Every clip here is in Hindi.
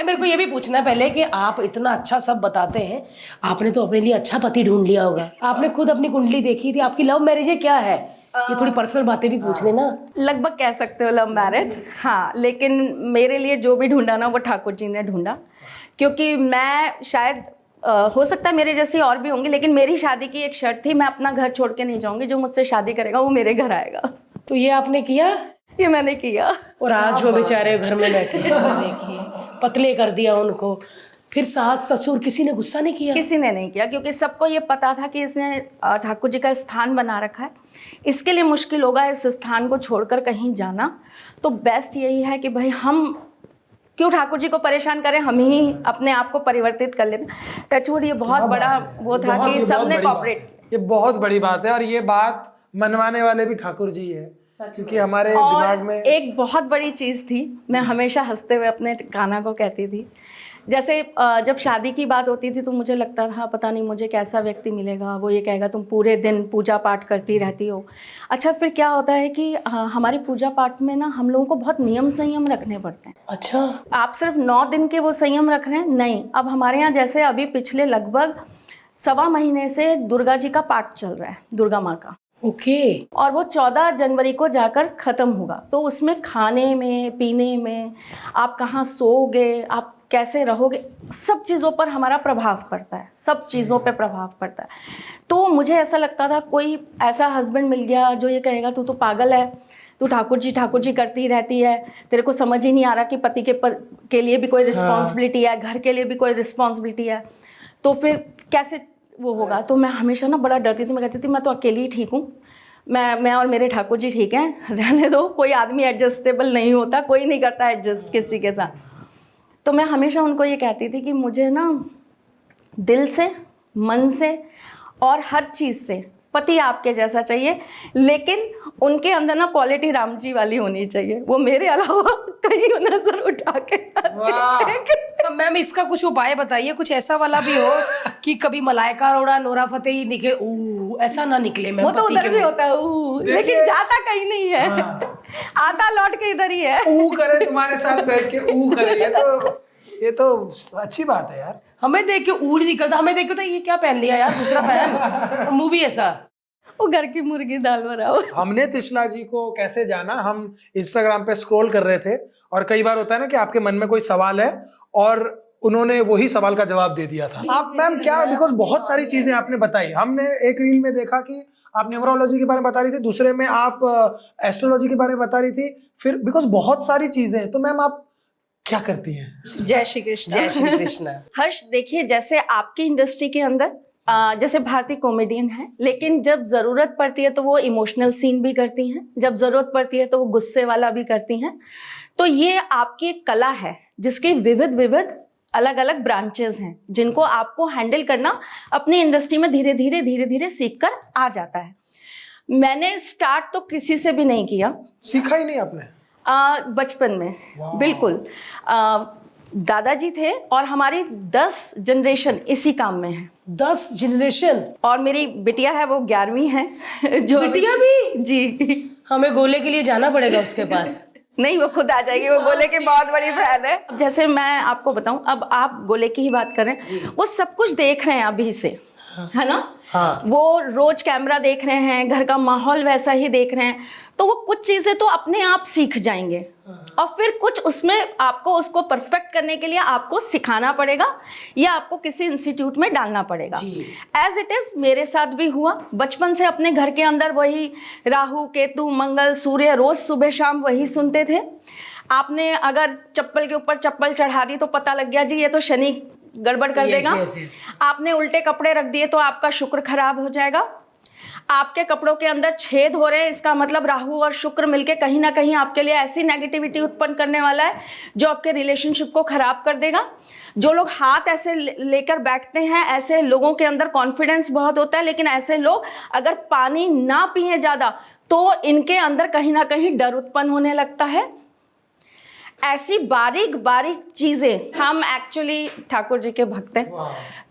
मेरे को ये भी पूछना है पहले कि आप इतना अच्छा सब बताते हैं, आपने तो अपने लिए अच्छा पति ढूंढ लिया होगा। आपने खुद अपनी कुंडली देखी थी, आपकी लव मैरिज है क्या है? ये थोड़ी पर्सनल बातें भी पूछ लेना। लगभग कह सकते हो लव मैरिज, हाँ। लेकिन मेरे लिए जो भी ढूंढा ना वो ठाकुर जी ने ढूंढा, क्योंकि मैं शायद हो सकता है मेरे जैसी और भी होंगी, लेकिन मेरी शादी की एक शर्त थी, मैं अपना घर छोड़ के नहीं जाऊंगी। जो मुझसे शादी करेगा वो मेरे घर आएगा। तो ये आपने किया? ये मैंने किया। और आज वो बेचारे घर में बैठे हैं, देखिए पतले कर दिया उनको। फिर सास ससुर किसी ने गुस्सा नहीं किया? किसी ने नहीं किया, क्योंकि सबको ये पता था कि इसने ठाकुर जी का स्थान बना रखा है, इसके लिए मुश्किल होगा इस स्थान को छोड़कर कहीं जाना। तो बेस्ट यही है कि भाई हम क्यों ठाकुर जी को परेशान करें, हम ही अपने आप को परिवर्तित कर लेना। टचवुड ये बहुत बड़ा वो था कि सबने कॉपरेट किया। ये बहुत बड़ी बात है, और ये बात मनवाने वाले भी ठाकुर जी है, क्योंकि हमारे दिमाग में एक बहुत बड़ी चीज़ थी। मैं हमेशा हंसते हुए अपने कान्हा को कहती थी, जैसे जब शादी की बात होती थी तो मुझे लगता था पता नहीं मुझे कैसा व्यक्ति मिलेगा, वो ये कहेगा तुम पूरे दिन पूजा पाठ करती रहती हो। अच्छा, फिर क्या होता है कि हमारे पूजा पाठ में ना हम लोगों को बहुत नियम संयम रखने पड़ते हैं। अच्छा, आप सिर्फ 9 दिन के वो संयम रख रहे हैं? नहीं, अब हमारे यहाँ जैसे अभी पिछले लगभग 1.25 महीने से दुर्गा जी का पाठ चल रहा है, दुर्गा माँ का। ओके। और वो 14 जनवरी को जाकर ख़त्म होगा। तो उसमें खाने में, पीने में, आप कहाँ सोओगे, आप कैसे रहोगे, सब चीज़ों पर हमारा प्रभाव पड़ता है, सब चीज़ों पे प्रभाव पड़ता है। तो मुझे ऐसा लगता था कोई ऐसा हस्बैंड मिल गया जो ये कहेगा तू तो पागल है, तू ठाकुर जी करती रहती है, तेरे को समझ ही नहीं आ रहा कि पति के लिए भी कोई रिस्पॉन्सिबिलिटी है, घर के लिए भी कोई रिस्पॉन्सिबिलिटी है, तो फिर कैसे वो होगा। तो मैं हमेशा ना बड़ा डरती थी। मैं कहती थी मैं तो अकेली ही ठीक हूँ, मैं और मेरे ठाकुर जी ठीक हैं, रहने दो। कोई आदमी एडजस्टेबल नहीं होता, कोई नहीं करता एडजस्ट किसी के साथ। तो मैं हमेशा उनको ये कहती थी कि मुझे ना दिल से, मन से और हर चीज़ से पति आपके जैसा चाहिए, लेकिन उनके अंदर ना क्वालिटी राम जी वाली होनी चाहिए। वो मेरे अलावा कहीं नजर उठा के तो मैम इसका कुछ उपाय बताइए, कुछ ऐसा वाला भी हो कि कभी मलाइका अरोड़ा, नोरा फतेही दिखे, ऐसा ना निकले। मैम वो तो उधर भी होता है लेकिन जाता कहीं नहीं है। आता लौट के इधर ही है। करे तुम्हारे साथ बैठ के करे, ये तो अच्छी बात है यार। हमें देख के ऊल निकलता, हमें देख के तो ये क्या पहन लिया यार, दूसरा पहन। मुंह भी ऐसा, वो घर की मुर्गी दाल भरा। हमने तिशला जी को कैसे जाना, हम इंस्टाग्राम पे स्क्रॉल कर रहे थे, और कई बार होता है ना कि आपके मन में कोई सवाल है और उन्होंने वही सवाल का जवाब दे दिया था। आप मैम क्या, बिकॉज बहुत सारी चीजें आपने बताई। हमने एक रील में देखा कि आप न्यूमरोलॉजी के बारे में बता रही थी, दूसरे में आप एस्ट्रोलॉजी के बारे में बता रही थी, फिर बिकॉज बहुत सारी चीजें हैं। तो मैम आप क्या करती हैं? जय श्री कृष्ण। जय श्री कृष्ण। हर्ष, देखिए जैसे आपकी इंडस्ट्री के अंदर जैसे भारतीय कॉमेडियन है, लेकिन जब जरूरत पड़ती है तो वो इमोशनल सीन भी करती हैं, जब जरूरत पड़ती है तो वो गुस्से वाला भी करती हैं। तो ये आपकी एक कला है जिसकी विविध अलग अलग ब्रांचेस हैं, जिनको आपको हैंडल करना अपनी इंडस्ट्री में धीरे धीरे सीख कर आ जाता है। मैंने स्टार्ट तो किसी से भी नहीं किया, सीखा ही नहीं आपने? बचपन में बिल्कुल। दादाजी थे और हमारी 10 जनरेशन इसी काम में है। 10 जनरेशन? और मेरी बिटिया है वो 11वीं है। जो बिटिया भी? जी। हमें गोले के लिए जाना पड़ेगा उसके पास। नहीं, वो खुद आ जाएगी, वो गोले की बहुत बड़ी फैन है। जैसे मैं आपको बताऊं, अब आप गोले की ही बात करें, वो सब कुछ देख रहे हैं अभी से, है ना? हाँ। वो रोज कैमरा देख रहे हैं, घर का माहौल वैसा ही देख रहे हैं, तो वो कुछ चीजें तो अपने आप सीख जाएंगे। और फिर कुछ उसमें आपको उसको परफेक्ट करने के लिए आपको सिखाना पड़ेगा या आपको किसी इंस्टीट्यूट में डालना पड़ेगा। एज इट इज मेरे साथ भी हुआ। बचपन से अपने घर के अंदर वही राहु, केतु, मंगल, सूर्य रोज सुबह शाम वही सुनते थे। आपने अगर चप्पल के ऊपर चप्पल चढ़ा दी तो पता लग गया जी ये तो शनि गड़बड़ कर देगा। आपने उल्टे कपड़े रख दिए तो आपका शुक्र खराब हो जाएगा। आपके कपड़ों के अंदर छेद हो रहे हैं, इसका मतलब राहु और शुक्र मिलके कहीं ना कहीं आपके लिए ऐसी नेगेटिविटी उत्पन्न करने वाला है जो आपके रिलेशनशिप को खराब कर देगा। जो लोग हाथ ऐसे लेकर बैठते हैं, ऐसे लोगों के अंदर कॉन्फिडेंस बहुत होता है, लेकिन ऐसे लोग अगर पानी ना पिए ज्यादा तो इनके अंदर कहीं ना कहीं डर उत्पन्न होने लगता है। ऐसी बारीक बारीक चीज़ें, हम एक्चुअली ठाकुर जी के भक्त हैं,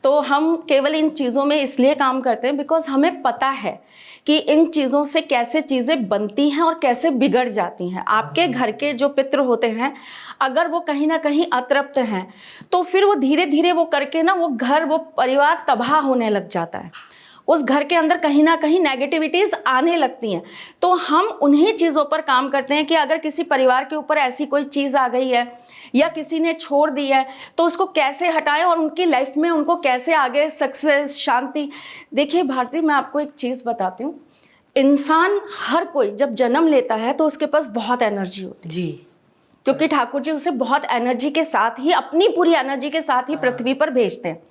तो हम केवल इन चीज़ों में इसलिए काम करते हैं बिकॉज हमें पता है कि इन चीज़ों से कैसे चीज़ें बनती हैं और कैसे बिगड़ जाती हैं। आपके घर के जो पितृ होते हैं, अगर वो कहीं ना कहीं अतृप्त हैं तो फिर वो धीरे धीरे वो करके ना वो घर, वो परिवार तबाह होने लग जाता है। उस घर के अंदर कहीं ना कहीं नेगेटिविटीज़ आने लगती हैं। तो हम उन्हीं चीज़ों पर काम करते हैं कि अगर किसी परिवार के ऊपर ऐसी कोई चीज़ आ गई है या किसी ने छोड़ दी है तो उसको कैसे हटाएं और उनकी लाइफ में उनको कैसे आगे सक्सेस, शांति। देखिए भारती, मैं आपको एक चीज़ बताती हूँ, इंसान हर कोई जब जन्म लेता है तो उसके पास बहुत एनर्जी होती है जी, क्योंकि ठाकुर जी उसे बहुत एनर्जी के साथ ही, अपनी पूरी एनर्जी के साथ ही पृथ्वी पर भेजते हैं।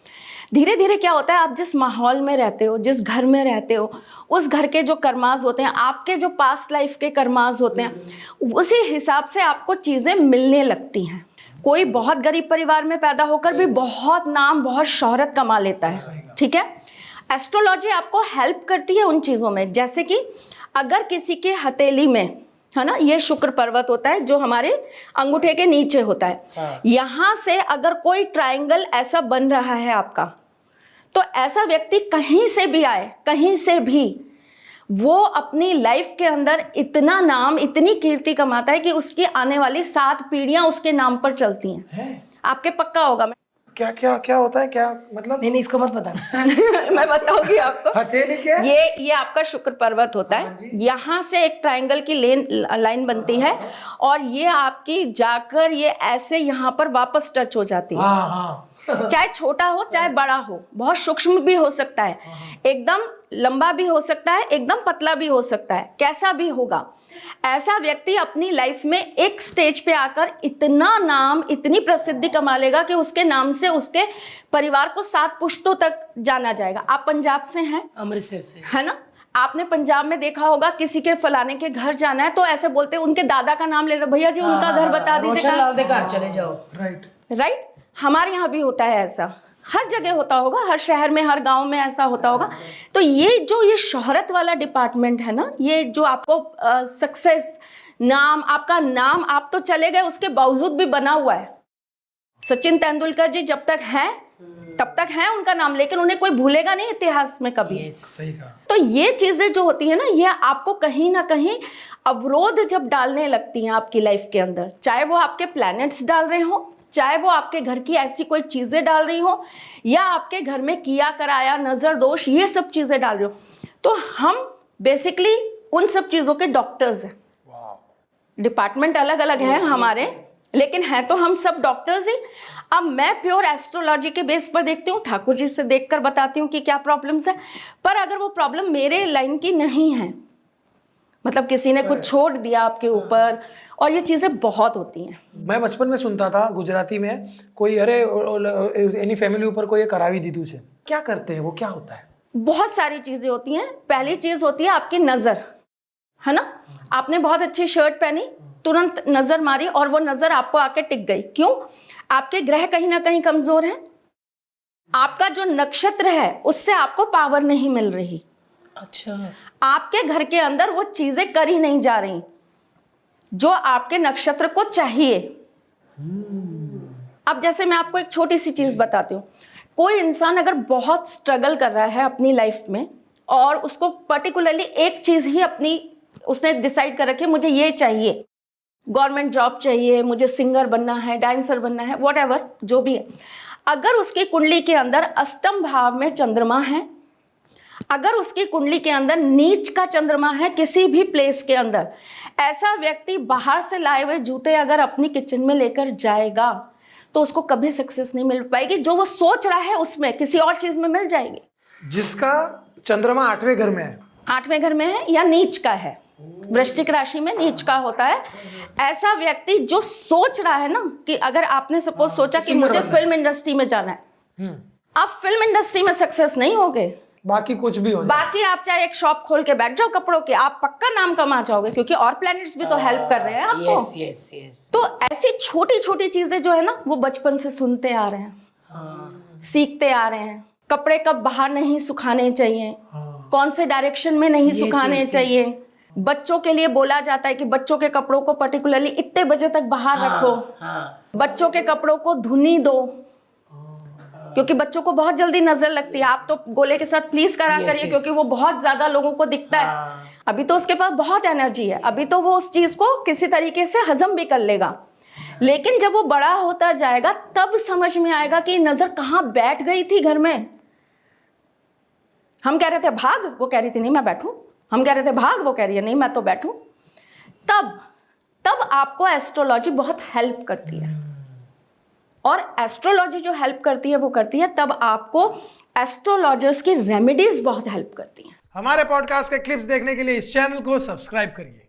धीरे धीरे क्या होता है, आप जिस माहौल में रहते हो, जिस घर में रहते हो, उस घर के जो कर्माज होते हैं, आपके जो पास्ट लाइफ के कर्माज होते हैं, उसी हिसाब से आपको चीज़ें मिलने लगती हैं। कोई बहुत गरीब परिवार में पैदा होकर भी बहुत नाम, बहुत शोहरत कमा लेता है, ठीक है। एस्ट्रोलॉजी आपको हेल्प करती है उन चीज़ों में, जैसे कि अगर किसी के हथेली में, है ना, ये शुक्र पर्वत होता है जो हमारे अंगूठे के नीचे होता है, यहाँ से अगर कोई ट्रायंगल ऐसा बन रहा है आपका, तो ऐसा व्यक्ति कहीं से भी आए, कहीं से भी, वो अपनी लाइफ के अंदर इतना नाम, इतनी कीर्ति कमाता है कि उसकी आने वाली 7 पीढ़ियां उसके नाम पर चलती हैं। आपके पक्का होगा। क्या क्या क्या होता है, क्या मतलब? नहीं, इसको मत बता। मैं बताऊंगी आपको। हथेली के ये आपका शुक्र पर्वत होता है, यहाँ से एक ट्रायंगल की लाइन बनती है और ये आपकी जाकर ये ऐसे यहाँ पर वापस टच हो जाती है। हाँ हाँ चाहे छोटा हो चाहे बड़ा हो, बहुत सूक्ष्म भी हो सकता है, एकदम लंबा भी हो सकता है, एकदम पतला भी हो सकता है, कैसा भी होगा। ऐसा व्यक्ति अपनी लाइफ में एक स्टेज पे आकर इतना नाम, इतनी प्रसिद्धि कमा लेगा कि उसके नाम से उसके परिवार को 7 पुश्तों तक जाना जाएगा। आप पंजाब से हैं? अमृतसर से। है ना। आपने पंजाब में देखा होगा, किसी के फलाने के घर जाना है तो ऐसे बोलते हैं, उनके दादा का नाम ले लो, भैया जी उनका घर बता दीजिए, रोशन लाल दे घर चले जाओ। राइट। हमारे यहाँ भी होता है ऐसा, हर जगह होता होगा, हर शहर में, हर गांव में ऐसा होता होगा। तो ये शोहरत वाला डिपार्टमेंट है ना, ये जो आपको सक्सेस, नाम, आपका नाम, आप तो चले गए उसके बावजूद भी बना हुआ है। सचिन तेंदुलकर जी जब तक हैं तब तक है उनका नाम, लेकिन उन्हें कोई भूलेगा नहीं इतिहास में कभी। सही कहा। तो ये चीजें जो होती है ना, ये आपको कहीं ना कहीं अवरोध जब डालने लगती हैं आपकी लाइफ के अंदर, चाहे वो आपके प्लैनेट्स डाल रहे हो, चाहे वो आपके घर की ऐसी कोई चीजें डाल रही हो, या आपके घर में किया कराया, नजर दोष, ये सब चीजें डाल रही हो, तो हम बेसिकली उन सब चीजों के डॉक्टर्स हैं। डिपार्टमेंट अलग अलग है हमारे, लेकिन हैं तो हम सब डॉक्टर्स ही। अब मैं प्योर एस्ट्रोलॉजी के बेस पर देखती हूँ, ठाकुर जी से देखकर बताती हूँ कि क्या प्रॉब्लम्स है। पर अगर वो प्रॉब्लम मेरे लाइन की नहीं है, मतलब किसी ने कुछ छोड़ दिया आपके ऊपर, और ये चीज़ें बहुत होती हैं। मैं बचपन में सुनता था गुजराती में, कोई अरे एनी फैमिली ऊपर कोई करावी दीदू छे, क्या करते हैं वो, क्या होता है? बहुत सारी चीज़ें होती हैं। पहली चीज़ होती है आपकी नज़र, है ना। आपने बहुत अच्छी शर्ट पहनी, तुरंत नज़र मारी और वो नज़र आपको आके टिक गई। क्यों? आपके ग्रह कहीं ना कहीं कमज़ोर हैं, आपका जो नक्षत्र है उससे आपको पावर नहीं मिल रही। अच्छा। आपके घर के अंदर वो चीज़ें करी नहीं जा रही जो आपके नक्षत्र को चाहिए। अब जैसे मैं आपको एक छोटी सी चीज़ बताती हूँ। कोई इंसान अगर बहुत स्ट्रगल कर रहा है अपनी लाइफ में और उसको पर्टिकुलरली एक चीज़ ही अपनी, उसने डिसाइड कर रखी है, मुझे ये चाहिए, गवर्नमेंट जॉब चाहिए, मुझे सिंगर बनना है, डांसर बनना है, व्हाटएवर जो भी है। अगर उसकी कुंडली के अंदर अष्टम भाव में चंद्रमा है, अगर उसकी कुंडली के अंदर नीच का चंद्रमा है किसी भी प्लेस के अंदर, ऐसा व्यक्ति बाहर से लाए हुए जूते अगर अपनी किचन में लेकर जाएगा तो उसको कभी सक्सेस नहीं मिल पाएगी। जो वो सोच रहा है उसमें किसी और चीज में मिल जाएगी। जिसका चंद्रमा 8वें घर में है, 8वें घर में है या नीच का है, वृश्चिक राशि में नीच का होता है, ऐसा व्यक्ति जो सोच रहा है ना कि अगर आपने सपोज सोचा कि मुझे फिल्म इंडस्ट्री में जाना है, आप फिल्म इंडस्ट्री में सक्सेस नहीं होगे, बाकी कुछ भी हो जाए, बाकी आप चाहे एक शॉप खोल के बैठ जाओ कपड़ों की, आप पक्का नाम कमा जाओगे, क्योंकि और प्लैनेट्स भी तो हेल्प कर रहे हैं आपको। Yes yes yes. तो ऐसी छोटी छोटी चीजें जो है ना, वो बचपन से सुनते आ रहे हैं, सीखते आ रहे हैं। कपड़े कब बाहर नहीं सुखाने चाहिए, कौन से डायरेक्शन में नहीं सुखाने चाहिए, बच्चों के लिए बोला जाता है कि बच्चों के कपड़ों को पर्टिकुलरली इतने बजे तक बाहर रखो, बच्चों के कपड़ों को धुनी दो, क्योंकि बच्चों को बहुत जल्दी नजर लगती है। आप तो गोले के साथ प्लीज करा करिए, क्योंकि वो बहुत ज्यादा लोगों को दिखता है। अभी तो उसके पास बहुत एनर्जी है, अभी तो वो उस चीज को किसी तरीके से हजम भी कर लेगा, लेकिन जब वो बड़ा होता जाएगा तब समझ में आएगा कि नजर कहाँ बैठ गई थी घर में। हम कह रहे थे भाग, वो कह रही थी नहीं मैं बैठूं। हम कह रहे थे भाग, वो कह रही है नहीं मैं तो बैठूं। तब आपको एस्ट्रोलॉजी बहुत हेल्प करती है, और एस्ट्रोलॉजी जो हेल्प करती है वो करती है तब आपको एस्ट्रोलॉजर्स की रेमेडीज बहुत हेल्प करती हैं। हमारे पॉडकास्ट के क्लिप्स देखने के लिए इस चैनल को सब्सक्राइब करिए।